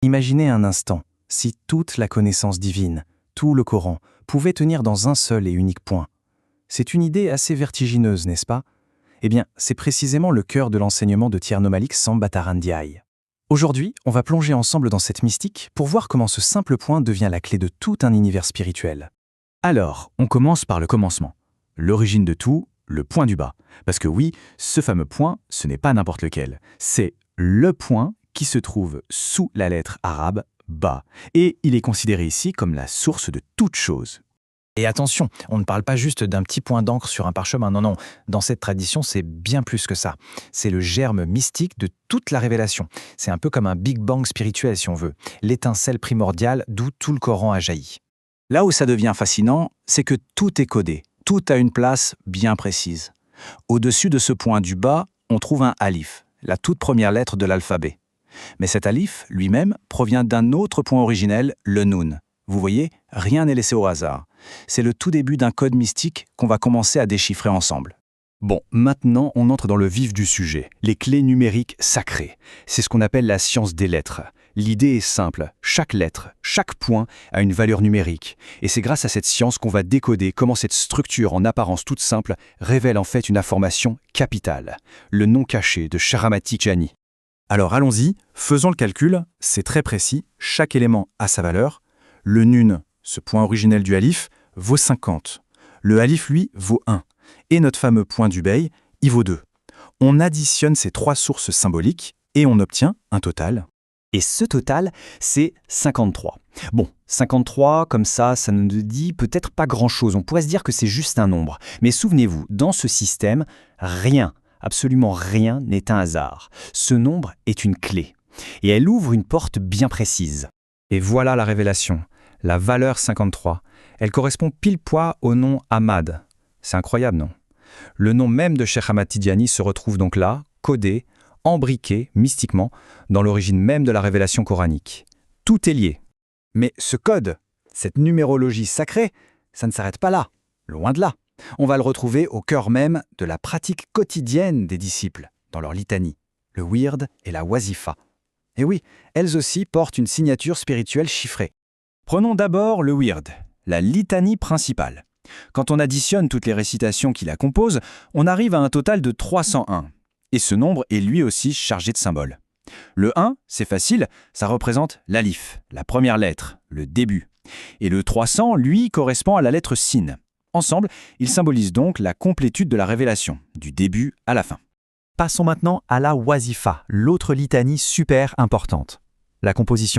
Imaginez un instant, si toute la connaissance divine, tout le Coran, pouvait tenir dans un seul et unique point. C'est une idée assez vertigineuse, n'est-ce pas? Eh bien, c'est précisément le cœur de l'enseignement de Tierno Malik Sambatarandiaï. Aujourd'hui, on va plonger ensemble dans cette mystique pour voir comment ce simple point devient la clé de tout un univers spirituel. Alors, on commence par le commencement. L'origine de tout, le point du bas. Parce que oui, ce fameux point, ce n'est pas n'importe lequel. C'est le point qui se trouve sous la lettre arabe ba. Et il est considéré ici comme la source de toute chose. Et attention, on ne parle pas juste d'un petit point d'encre sur un parchemin, non. Dans cette tradition, c'est bien plus que ça. C'est le germe mystique de toute la révélation. C'est un peu comme un Big Bang spirituel, si on veut. L'étincelle primordiale d'où tout le Coran a jailli. Là où ça devient fascinant, c'est que tout est codé. Tout a une place bien précise. Au-dessus de ce point du bas, on trouve un alif, la toute première lettre de l'alphabet. Mais cet alif, lui-même, provient d'un autre point originel, le noun. Vous voyez, rien n'est laissé au hasard. C'est le tout début d'un code mystique qu'on va commencer à déchiffrer ensemble. Bon, maintenant on entre dans le vif du sujet, les clés numériques sacrées. C'est ce qu'on appelle la science des lettres. L'idée est simple, chaque lettre, chaque point a une valeur numérique. Et c'est grâce à cette science qu'on va décoder comment cette structure en apparence toute simple révèle en fait une information capitale, le nom caché de Sharamati Jani. Alors allons-y, faisons le calcul, c'est très précis, chaque élément a sa valeur. Le nun, ce point originel du alif, vaut 50. Le alif, lui, vaut 1. Et notre fameux point du bey, il vaut 2. On additionne ces trois sources symboliques et on obtient un total. Et ce total, c'est 53. Bon, 53, comme ça ne dit peut-être pas grand-chose. On pourrait se dire que c'est juste un nombre. Mais souvenez-vous, dans ce système, rien, absolument rien n'est un hasard. Ce nombre est une clé. Et elle ouvre une porte bien précise. Et voilà la révélation, la valeur 53. Elle correspond pile poil au nom Ahmad. C'est incroyable, non? Le nom même de Cheikh Ahmad Tidjani se retrouve donc là, codé, embriqué, mystiquement, dans l'origine même de la révélation coranique. Tout est lié. Mais ce code, cette numérologie sacrée, ça ne s'arrête pas là, loin de là. On va le retrouver au cœur même de la pratique quotidienne des disciples, dans leur litanie, le wird et la wazifa. Et oui, elles aussi portent une signature spirituelle chiffrée. Prenons d'abord le wird, la litanie principale. Quand on additionne toutes les récitations qui la composent, on arrive à un total de 301. Et ce nombre est lui aussi chargé de symboles. Le 1, c'est facile, ça représente l'alif, la première lettre, le début. Et le 300, lui, correspond à la lettre sin. Ensemble, ils symbolisent donc la complétude de la révélation, du début à la fin. Passons maintenant à la wazifa, l'autre litanie super importante. La composition